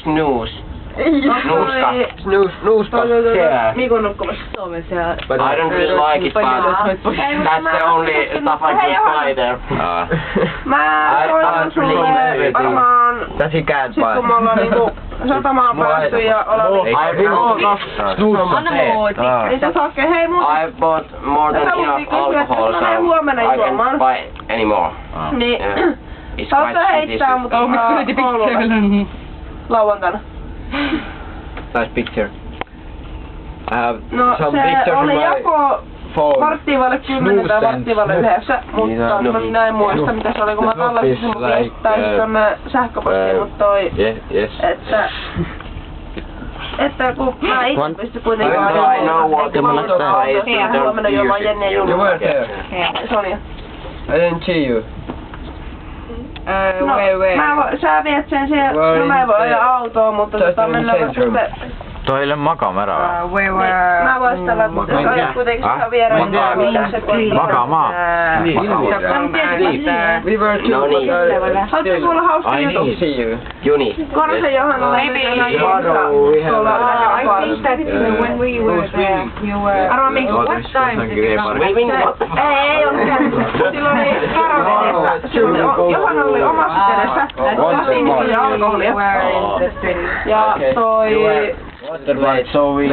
Snooze. Nuuska. Mikon nukkumassa Suomessa ja... I don't really like it, but that's the only stuff I can buy there. Mä toivon sulle varmaan... That he can't sit buy. kun me ollaan niinku satamaan päästy ja ollaan... Niin sä saat hei mun... I bought more than enough alcohol, so I can't buy anymore. Niin... Saat sä heittää mut koululle lauantaina? Nice picture. I have No some se pictures oli on my jako phone. varttivalle 10 tai varttivalle 9, mutta mä en muista mitä se oli, kun mä tallasin sen mun viestittäin tonne sähköpostiin, mut toi... Yes. Että kun mä itse pystyn kuitenkin huomenna juomaan Jenni ja Junu. You were there. Sonja. I didn't see you. No, sä viet sen siellä, no mä en voi ajaa autoa, mutta mennään sitten... Toille makaamme ära. Mä vois tällä, mutta jos ajat kuitenkin sitä viereen, niin se kotiin. Makaamaan. We were two. Haluatko kuulla hauska juttu? Juni. Korsen Johanna lähti tuolla I think that when we were there, you were... Arvaa minkä? What time did you come? Ei ollut silloin oli karamelissa. Johanna oli omassa kädessä. Lasinissa oli alkoholia. Ja toi... Se oli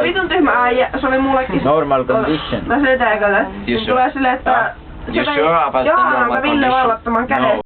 vitun tyhmä äijä, se oli mullekin... Normal condition. Mä selitän eikölle. Tulee silleen, että... You sure about the Johanna normal antoi Ville condition? vallattoman käden.